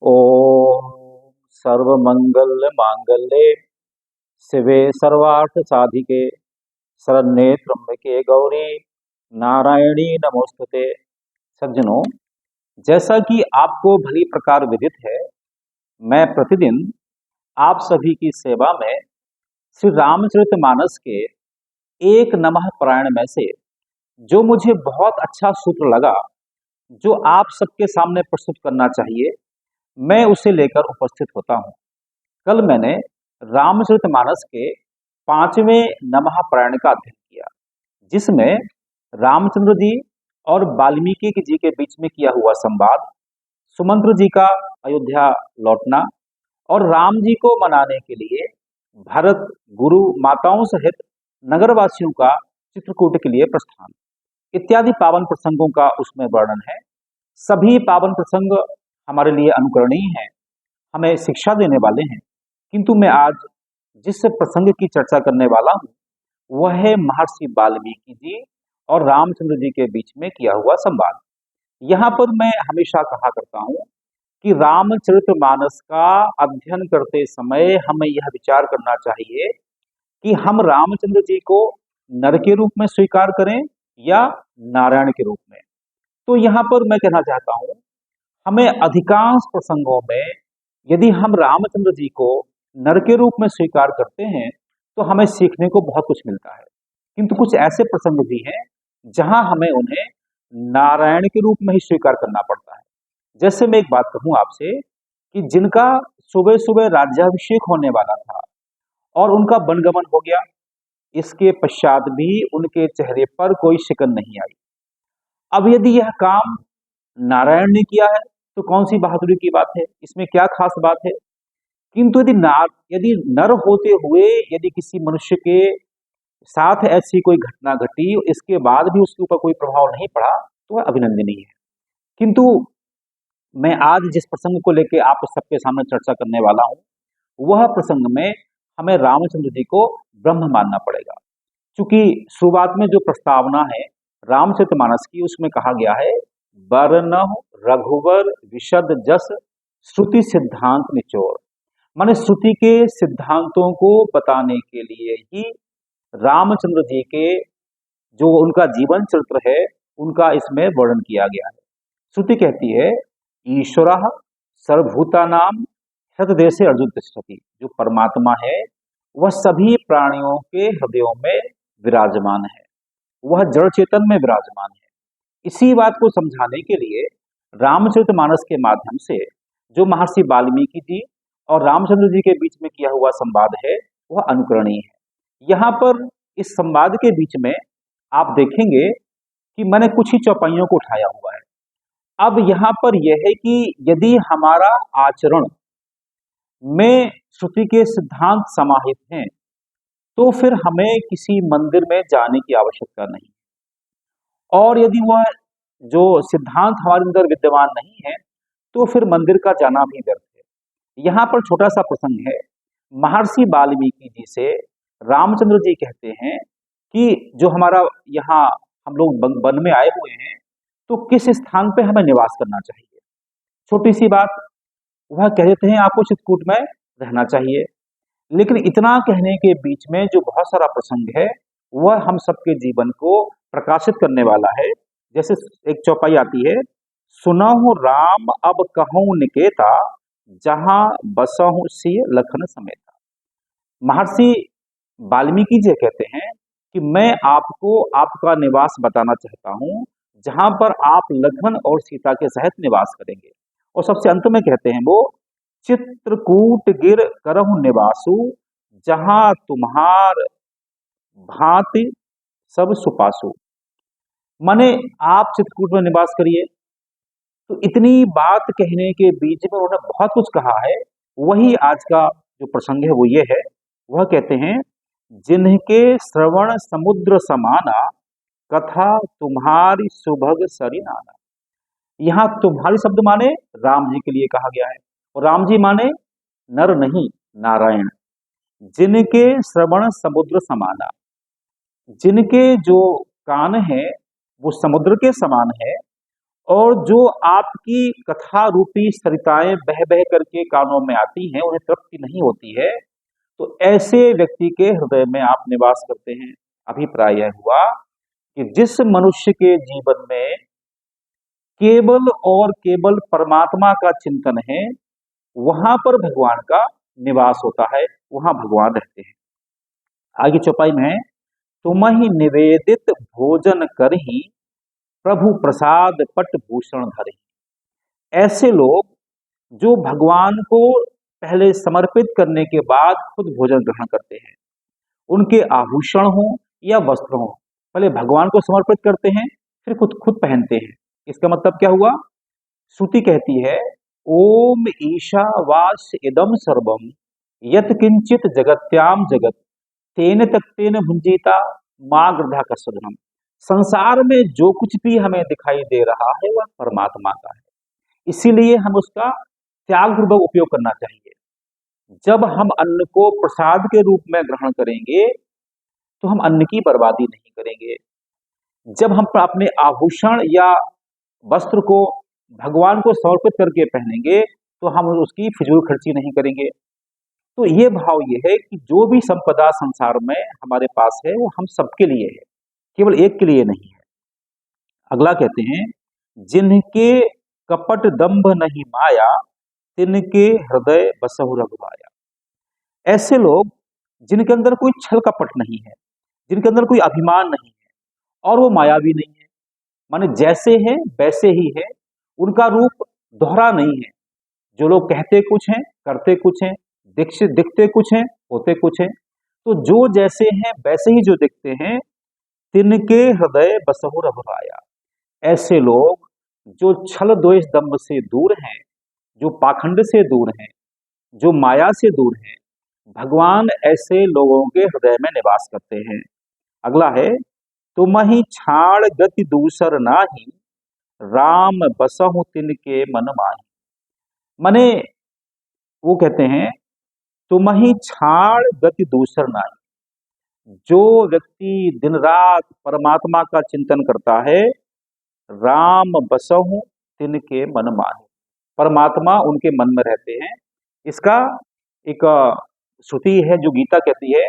ओम सर्वमंगल मांगल्ये शिवे सर्वार्थ साधिके शरण्ये त्र्यंबके गौरी नारायणी नमोस्तुते। सज्जनों, जैसा कि आपको भली प्रकार विदित है, मैं प्रतिदिन आप सभी की सेवा में श्री रामचरितमानस के एक नमः पारायण में से जो मुझे बहुत अच्छा सूत्र लगा, जो आप सबके सामने प्रस्तुत करना चाहिए, मैं उसे लेकर उपस्थित होता हूँ। कल मैंने रामचरितमानस के 5वें नमः पारायण का अध्ययन किया, जिसमें रामचंद्र जी और वाल्मीकि जी के बीच में किया हुआ संवाद, सुमंत्र जी का अयोध्या लौटना और राम जी को मनाने के लिए भरत गुरु माताओं सहित नगरवासियों का चित्रकूट के लिए प्रस्थान इत्यादि पावन प्रसंगों का उसमें वर्णन है। सभी पावन प्रसंग हमारे लिए अनुकरणीय हैं, हमें शिक्षा देने वाले हैं। किंतु मैं आज जिस प्रसंग की चर्चा करने वाला हूँ, वह है महर्षि वाल्मीकि जी और रामचंद्र जी के बीच में किया हुआ संवाद। यहाँ पर मैं हमेशा कहा करता हूँ कि रामचरितमानस का अध्ययन करते समय हमें यह विचार करना चाहिए कि हम रामचंद्र जी को नर के रूप में स्वीकार करें या नारायण के रूप में। तो यहाँ पर मैं कहना चाहता हूँ, हमें अधिकांश प्रसंगों में यदि हम रामचंद्र जी को नर के रूप में स्वीकार करते हैं तो हमें सीखने को बहुत कुछ मिलता है। किंतु कुछ ऐसे प्रसंग भी हैं जहां हमें उन्हें नारायण के रूप में ही स्वीकार करना पड़ता है। जैसे मैं एक बात कहूं आपसे कि जिनका सुबह सुबह राज्याभिषेक होने वाला था और उनका वनगमन हो गया, इसके पश्चात भी उनके चेहरे पर कोई शिकन नहीं आई। अब यदि यह काम नारायण ने किया है तो कौन सी बहादुरी की बात है, इसमें क्या खास बात है। किंतु यदि नर होते हुए यदि किसी मनुष्य के साथ ऐसी कोई घटना घटी, इसके बाद भी उसके ऊपर कोई प्रभाव नहीं पड़ा, तो वह अभिनंदनीय है। किंतु मैं आज जिस प्रसंग को लेकर आप सबके सामने चर्चा करने वाला हूं, वह प्रसंग में हमें रामचंद्र जी को ब्रह्म मानना पड़ेगा। क्योंकि शुरुआत में जो प्रस्तावना है रामचरितमानस की, उसमें कहा गया है, बरनहु रघुवर विशद जस श्रुति सिद्धांत निचोड़। माने श्रुति के सिद्धांतों को बताने के लिए ही रामचंद्र जी के जो उनका जीवन चरित्र है, उनका इसमें वर्णन किया गया है। श्रुति कहती है, ईश्वर सर्वभूतानाम हृदय से अर्जुन तिष्ठति। जो परमात्मा है वह सभी प्राणियों के हृदयों में विराजमान है, वह जड़ चेतन में विराजमान है। इसी बात को समझाने के लिए रामचरितमानस के माध्यम से जो महर्षि वाल्मीकि जी और रामचंद्र जी के बीच में किया हुआ संवाद है, वह अनुकरणीय है। यहाँ पर इस संवाद के बीच में आप देखेंगे कि मैंने कुछ ही चौपाइयों को उठाया हुआ है। अब यहाँ पर यह है कि यदि हमारा आचरण में श्रुति के सिद्धांत समाहित हैं, तो फिर हमें किसी मंदिर में जाने की आवश्यकता नहीं, और यदि वह जो सिद्धांत हमारे अंदर विद्यमान नहीं है तो फिर मंदिर का जाना भी व्यर्थ है। यहाँ पर छोटा सा प्रसंग है। महर्षि वाल्मीकि जी से रामचंद्र जी कहते हैं कि जो हमारा यहाँ हम लोग वन में आए हुए हैं, तो किस स्थान पे हमें निवास करना चाहिए। छोटी सी बात, वह कह देते हैं आपको चित्रकूट में रहना चाहिए। लेकिन इतना कहने के बीच में जो बहुत सारा प्रसंग है, वह हम सबके जीवन को प्रकाशित करने वाला है। जैसे एक चौपाई आती है, सुनहु राम अब कहूं निकेता, जहां बसहु सिय लखन समेता। महर्षि वाल्मीकि जी कहते हैं कि मैं आपको आपका निवास बताना चाहता हूं, जहां पर आप लखन और सीता के सहित निवास करेंगे। और सबसे अंत में कहते हैं वो, चित्रकूट गिर करहु निवासु, जहां तुम्हार भांति सब सुपासु। माने आप चित्रकूट में निवास करिए। तो इतनी बात कहने के बीच में उन्होंने बहुत कुछ कहा है। वही आज का जो प्रसंग है वो ये है। वह कहते हैं, जिनके श्रवण समुद्र समाना, कथा तुम्हारी सुभग सरिनाना। यहाँ तुम्हारी शब्द माने राम जी के लिए कहा गया है, और राम जी माने नर नहीं, नारायण। जिनके श्रवण समुद्र समाना, जिनके जो कान है वो समुद्र के समान है, और जो आपकी कथा रूपी सरिताएं बह बह करके कानों में आती हैं, उन्हें तृप्ति नहीं होती है, तो ऐसे व्यक्ति के हृदय में आप निवास करते हैं। अभिप्राय यह हुआ कि जिस मनुष्य के जीवन में केवल और केवल परमात्मा का चिंतन है, वहां पर भगवान का निवास होता है, वहां भगवान रहते हैं। आगे चौपाई में है, तुम ही निवेदित भोजन करही प्रभु प्रसाद पट भूषण धरे। ऐसे लोग जो भगवान को पहले समर्पित करने के बाद खुद भोजन ग्रहण करते हैं, उनके आभूषण हो या वस्त्र हो, पहले भगवान को समर्पित करते हैं, फिर खुद खुद पहनते हैं। इसका मतलब क्या हुआ? श्रुति कहती है, ओम ईशावास इदम सर्वम यत किंचित जगत्याम जगत तेन तत्तेन भुंजीता माँ गृधा का सदनम। संसार में जो कुछ भी हमें दिखाई दे रहा है वह परमात्मा का है, इसीलिए हम उसका त्यागपूर्वक उपयोग करना चाहिए। जब हम अन्न को प्रसाद के रूप में ग्रहण करेंगे तो हम अन्न की बर्बादी नहीं करेंगे। जब हम अपने आभूषण या वस्त्र को भगवान को समर्पित करके पहनेंगे तो हम उसकी फिजूल खर्ची नहीं करेंगे। तो ये भाव ये है कि जो भी संपदा संसार में हमारे पास है वो हम सबके लिए है, केवल एक के लिए नहीं है। अगला कहते हैं, जिनके कपट दंभ नहीं माया तिनके हृदय बसहु रघुराया। ऐसे लोग जिनके अंदर कोई छल कपट नहीं है, जिनके अंदर कोई अभिमान नहीं है और वो मायावी नहीं है, माने जैसे है वैसे ही है, उनका रूप दोहरा नहीं है। जो लोग कहते कुछ हैं, करते कुछ हैं, दिखते कुछ हैं, होते कुछ हैं, तो जो जैसे हैं वैसे ही जो दिखते हैं, तिनके हृदय बसहु रघुराया। ऐसे लोग जो छल द्वेष दंभ से दूर हैं, जो पाखंड से दूर हैं, जो माया से दूर हैं, भगवान ऐसे लोगों के हृदय में निवास करते हैं। अगला है, तुम ही छाड़ गति दूसर नाही राम बसहु तिनके मन माही। माने वो कहते हैं, तुम ही छाड़ गति दूसर नाही। जो व्यक्ति दिन रात परमात्मा का चिंतन करता है, राम बसहु तिनके मन माही, परमात्मा उनके मन में रहते हैं। इसका एक श्रुति है जो गीता कहती है,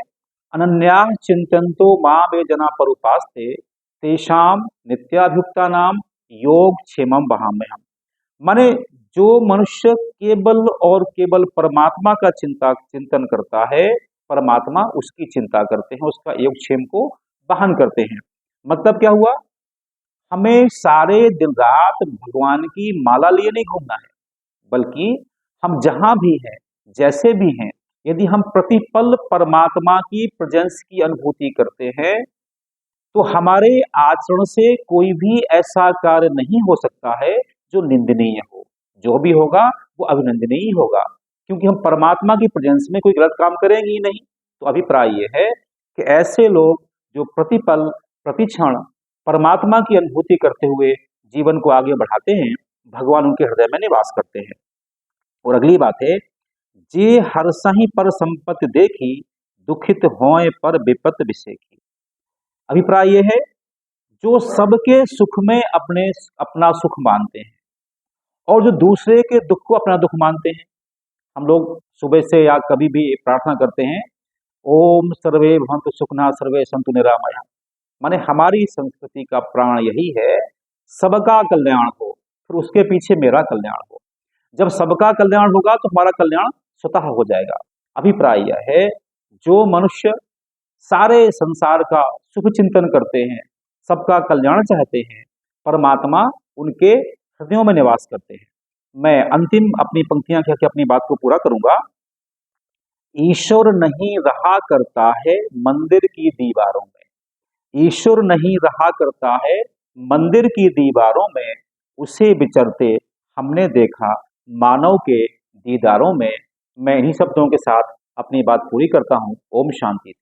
अनन्या चिंतन्तो मां वे जना परुपास्ते तेषाम नित्याभियुक्ता नाम योग क्षेमम वहाम्यहम्। माने जो मनुष्य केवल और केवल परमात्मा का चिंतन करता है, परमात्मा उसकी चिंता करते हैं, उसका योग क्षेम को वहन करते हैं। मतलब क्या हुआ? हमें सारे दिन रात भगवान की माला लिए नहीं घूमना है, बल्कि हम जहां भी हैं, जैसे भी हैं, यदि हम प्रतिपल परमात्मा की प्रेजेंस की अनुभूति करते हैं, तो हमारे आचरण से कोई भी ऐसा कार्य नहीं हो सकता है जो निंदनीय हो। जो भी होगा वो अभिनंदनीय ही होगा, क्योंकि हम परमात्मा की प्रेजेंस में कोई गलत काम करेंगे ही नहीं। तो अभिप्राय ये है कि ऐसे लोग जो प्रतिपल प्रतिक्षण परमात्मा की अनुभूति करते हुए जीवन को आगे बढ़ाते हैं, भगवान उनके हृदय में निवास करते हैं। और अगली बात है, जे हरसहि पर संपत्ति देखी दुखित होए पर विपत विसेखी। अभिप्राय यह है, जो सबके सुख में अपना सुख मानते हैं और जो दूसरे के दुख को अपना दुख मानते हैं। हम लोग सुबह से या कभी भी प्रार्थना करते हैं, ओम सर्वे भवन्तु सुखिनः सर्वे सन्तु निरामया। माने हमारी संस्कृति का प्राण यही है, सबका कल्याण हो, फिर उसके पीछे मेरा कल्याण हो। जब सबका कल्याण होगा तो हमारा कल्याण स्वतः हो जाएगा। अभिप्राय यह है, जो मनुष्य सारे संसार का सुख चिंतन करते हैं, सबका कल्याण चाहते हैं, परमात्मा उनके हृदयों में निवास करते हैं। मैं अंतिम अपनी पंक्तियां कह के अपनी बात को पूरा करूंगा। ईश्वर नहीं रहा करता है मंदिर की दीवारों में, ईश्वर नहीं रहा करता है मंदिर की दीवारों में, उसे विचरते हमने देखा मानव के दीदारों में। मैं इन्हीं शब्दों के साथ अपनी बात पूरी करता हूँ। ओम शांति।